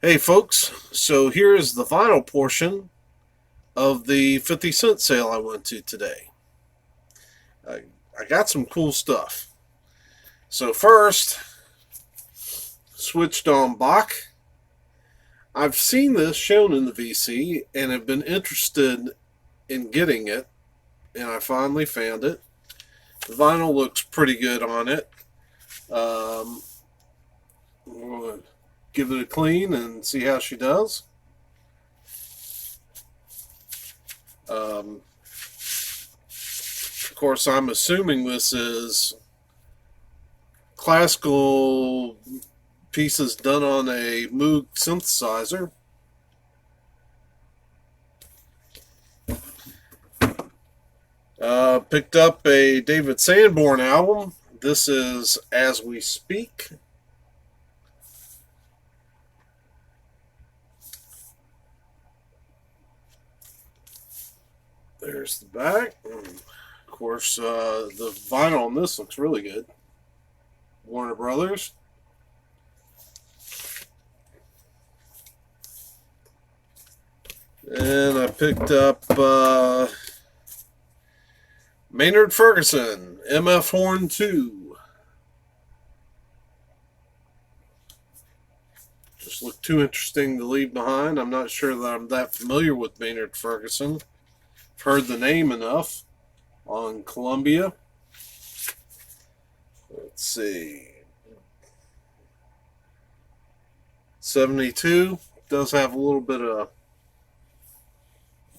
Hey folks, so here's the vinyl portion of the 50-cent sale I went to today. I, I got some cool stuff. So first, switched on Bach. I've seen this shown in the VC and have been interested in getting it, and I finally found it. The vinyl looks pretty good on it. We'll give it a clean and see how she does. Of course, I'm assuming this is classical pieces done on a Moog synthesizer. Picked up a David Sanborn album. This is As We Speak. There's the back. Of course, the vinyl on this looks really good. Warner Brothers. And I picked up Maynard Ferguson, MF Horn 2. Just looked too interesting to leave behind. I'm not sure that I'm that familiar with Maynard Ferguson. I've heard the name enough on Columbia. Let's see. 72 does have a little bit of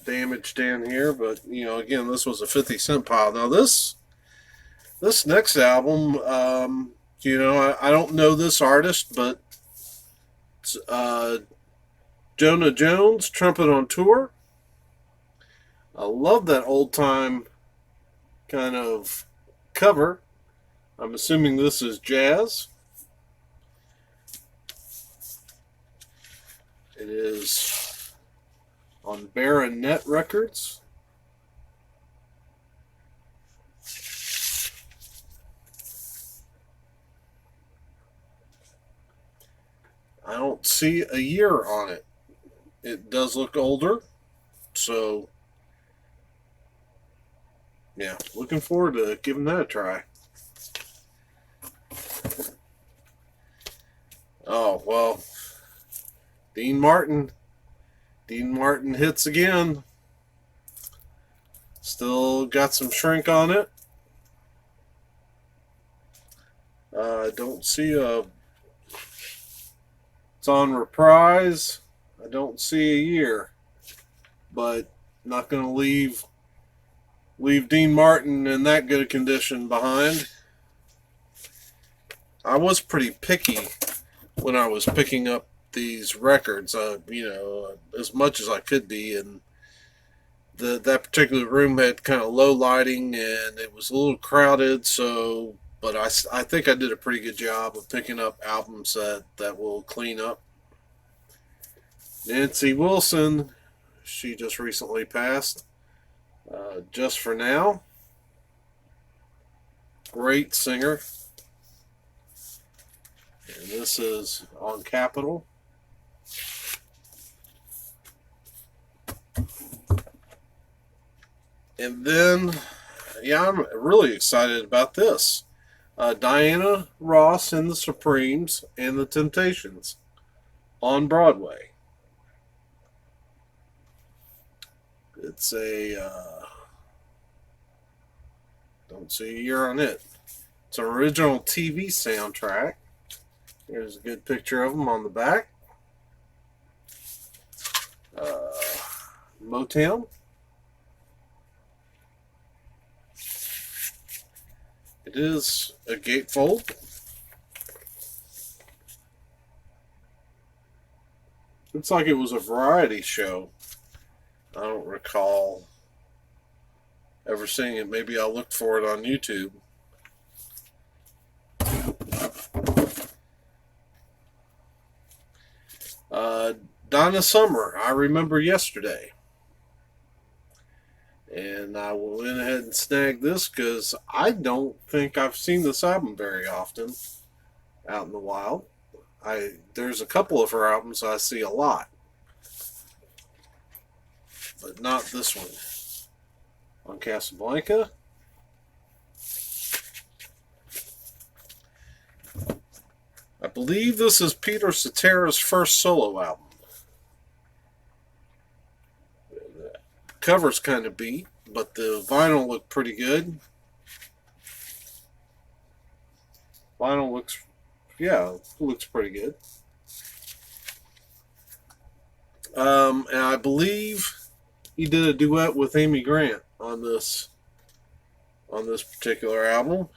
damage down here, but again, this was a 50-cent pile. Now this next album, I don't know this artist, but it's, Jonah Jones, Trumpet on Tour. I love that old time kind of cover. I'm assuming this is jazz. It is on Baronet Records. I don't see a year on it. It does look older, so yeah, looking forward to giving that a try. Oh, well, Dean Martin. Dean Martin hits again. Still got some shrink on it. I don't see a. It's on reprise. I don't see a year, but not going to leave Dean Martin in that good a condition behind. I was pretty picky when I was picking up these records, as much as I could be, and that particular room had kind of low lighting and it was a little crowded, so but I think I did a pretty good job of picking up albums that will clean up. Nancy Wilson, she just recently passed. Just for Now, great singer, and this is on Capitol. And then, yeah, I'm really excited about this. Diana Ross and the Supremes and the Temptations on Broadway. It's don't see a year on it. It's an original TV soundtrack. Here's a good picture of them on the back. Motown. It is a gatefold. Looks like it was a variety show. I don't recall ever seeing it. Maybe I'll look for it on YouTube. Donna Summer, I Remember Yesterday. And I went ahead and snagged this because I don't think I've seen this album very often out in the wild. There's a couple of her albums I see a lot, but not this one. On Casablanca. I believe this is Peter Cetera's first solo album. The cover's kind of beat, but the vinyl looked pretty good. Vinyl looks pretty good. And I believe he did a duet with Amy Grant on this particular album.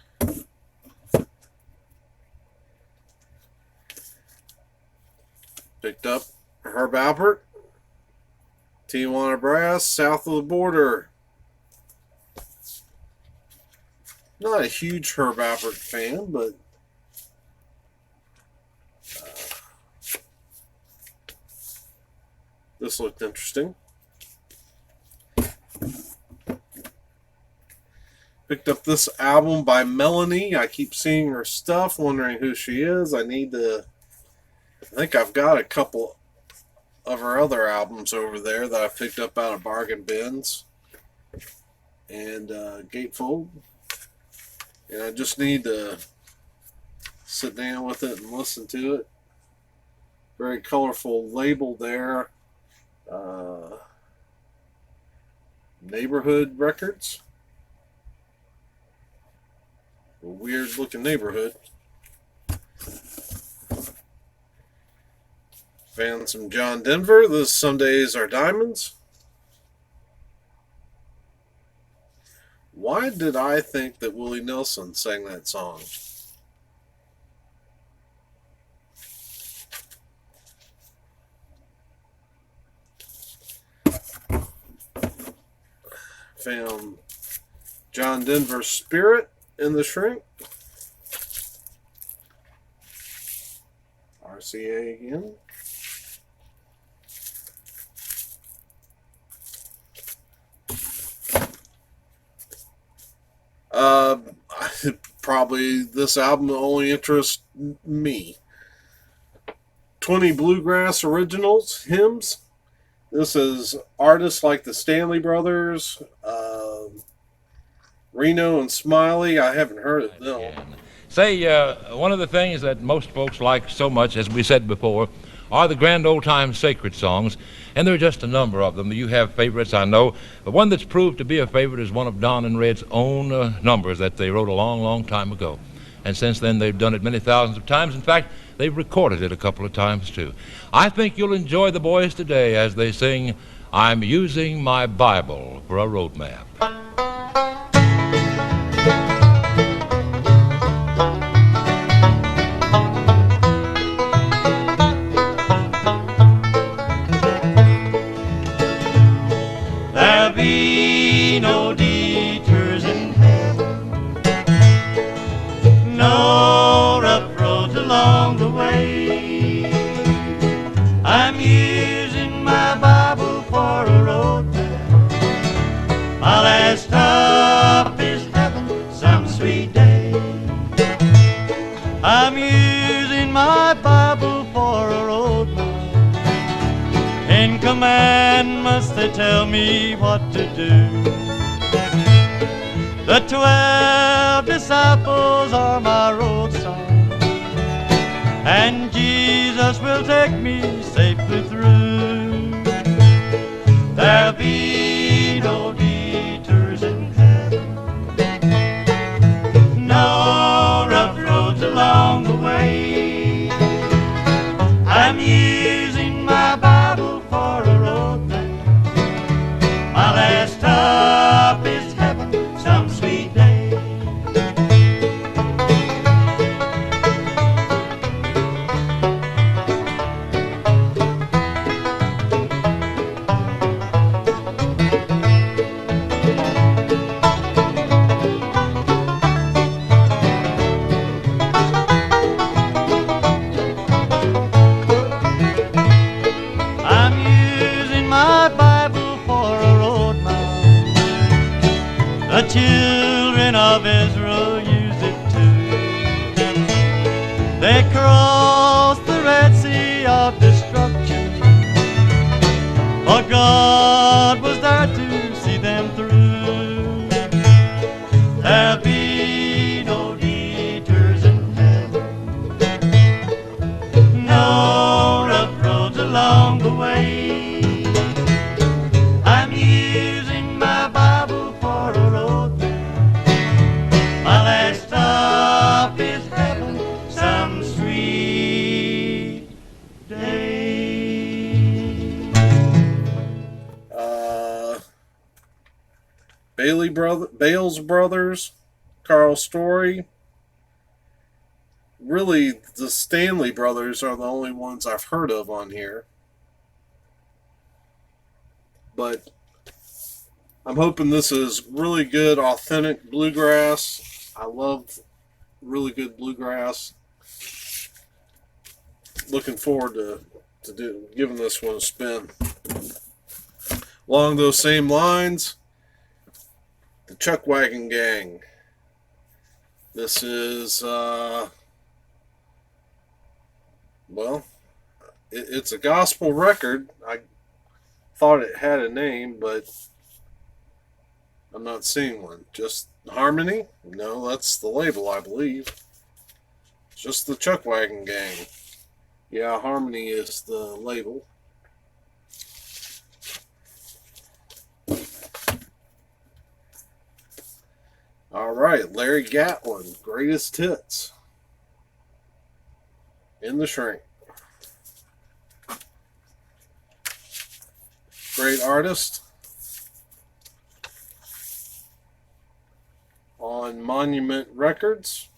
Picked up Herb Alpert, Tijuana Brass, South of the Border. Not a huge Herb Alpert fan, but this looked interesting. Picked up this album by Melanie. I keep seeing her stuff, wondering who she is. I think I've got a couple of her other albums over there that I picked up out of bargain bins and gatefold. And I just need to sit down with it and listen to it. Very colorful label there. Neighborhood Records. A weird looking neighborhood. Found some John Denver. This Some Days Are Diamonds. Why did I think that Willie Nelson sang that song? Found John Denver's Spirit in the Shrink. RCA again. Probably this album only interests me. 20 Bluegrass Originals hymns. This is artists like the Stanley Brothers, Reno and Smiley. I haven't heard of them. Say, one of the things that most folks like so much, as we said before, are the grand old-time sacred songs, and there are just a number of them. You have favorites, I know. The one that's proved to be a favorite is one of Don and Red's own numbers that they wrote a long, long time ago. And since then, they've done it many thousands of times. In fact, they've recorded it a couple of times, too. I think you'll enjoy the boys today as they sing, I'm Using My Bible for a Road Map. No detours in heaven, no rough roads along the way. I'm using my Bible for a road map. My last stop is heaven some sweet day. I'm using my Bible for a road map. 10 commandments, they tell me what to do. The 12 disciples are my road sign, and Jesus will take me safely through. There'll be no detours in heaven, no rough roads along the way. I'm using my Bible for a road map. My last stop is heaven some sweet day. Bales Brothers, Carl Story. Really, the Stanley Brothers are the only ones I've heard of on here. But I'm hoping this is really good, authentic bluegrass. I love really good bluegrass. Looking forward to giving this one a spin. Along those same lines, the Chuck Wagon Gang. This is, it's a gospel record. I thought it had a name, but I'm not seeing one. Just Harmony? No, that's the label, I believe. It's just the Chuck Wagon Gang. Yeah, Harmony is the label. All right, Larry Gatlin, Greatest Hits. In the Shrink. Great artist. On Monument Records.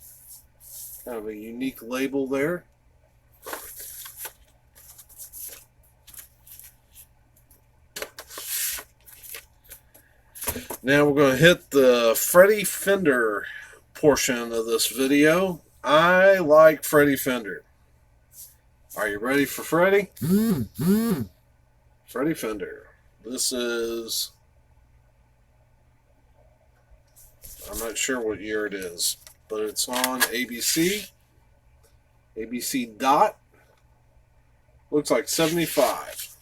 Kind of a unique label there. Now we're going to hit the Freddie Fender portion of this video. I like Freddie Fender. Are you ready for Freddie? Freddie Fender. This is... I'm not sure what year it is, but it's on ABC. ABC Dot. Looks like 75.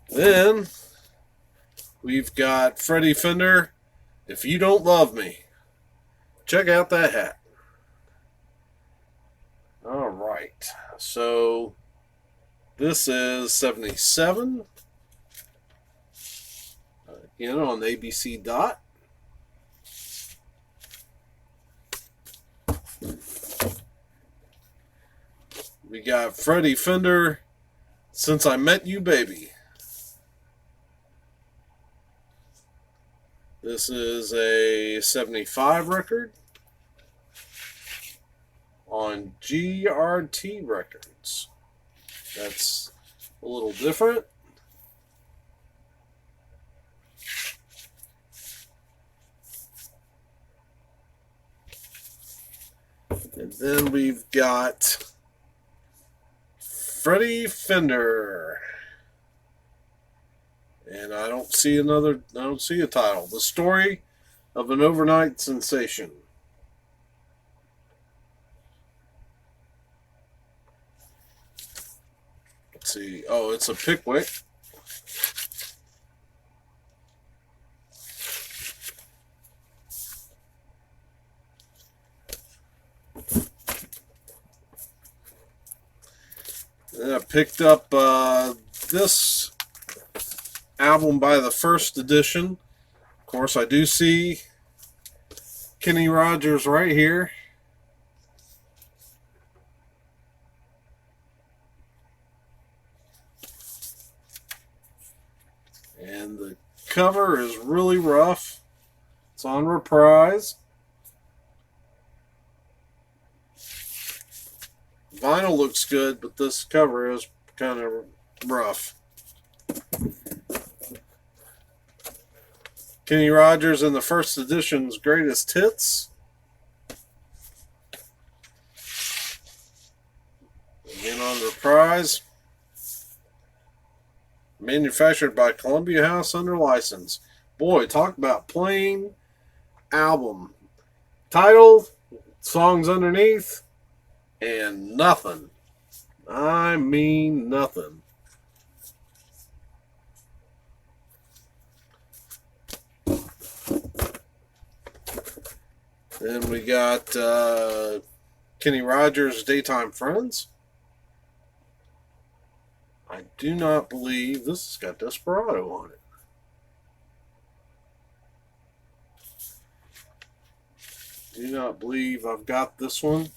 Then we've got Freddie Fender, If You Don't Love Me. Check out that hat. All right. So this is 77. Again on ABC Dot. We got Freddie Fender, Since I Met You, Baby. This is a 75 record on GRT Records. That's a little different. And then we've got Freddie Fender. And I don't see a title. The Story of an Overnight Sensation. Let's see. Oh, it's a Pickwick. Then I picked up this album by the First Edition. Of course, I do see Kenny Rogers right here. And the cover is really rough. It's on Reprise. Vinyl looks good, but this cover is kind of rough. Kenny Rogers in the First Edition's Greatest Hits. Again on Reprise. Manufactured by Columbia House under license. Boy, talk about plain album. Title, songs underneath, and nothing. I mean nothing. Then we got Kenny Rogers' Daytime Friends. I do not believe this has got Desperado on it. Do not believe I've got this one.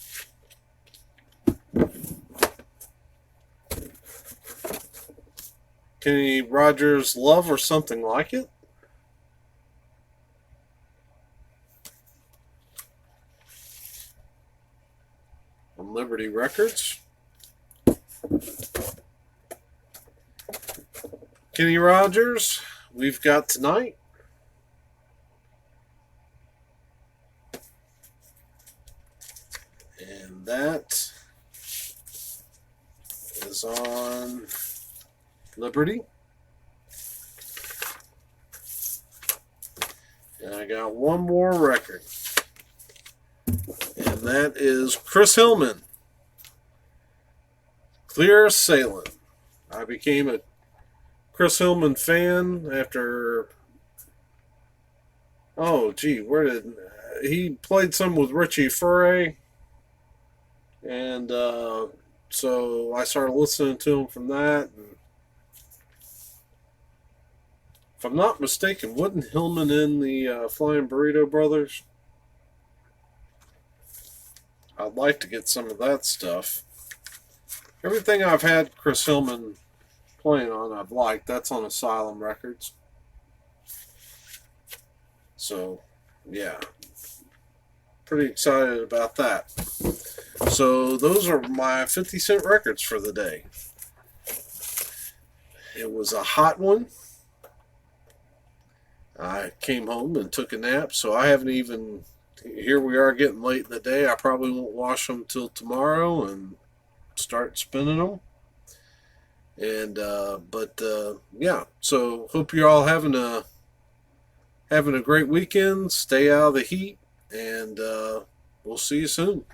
Kenny Rogers Love or Something Like It. On Liberty Records. Kenny Rogers, We've Got Tonight. And that is on Liberty. And I got one more record. And that is Chris Hillman, Clear Sailing. I became a Chris Hillman fan after, oh gee, where did he played some with Richie Furay, and so I started listening to him from that. And if I'm not mistaken, wasn't Hillman in the Flying Burrito Brothers? I'd like to get some of that stuff. Everything I've had Chris Hillman playing on, I've liked. That's on Asylum Records. So, yeah. Pretty excited about that. So, those are my 50-cent records for the day. It was a hot one. I came home and took a nap, so I haven't even... Here we are getting late in the day. I probably won't wash them till tomorrow and start spinning them. And yeah, so hope you're all having a great weekend. Stay out of the heat, and we'll see you soon.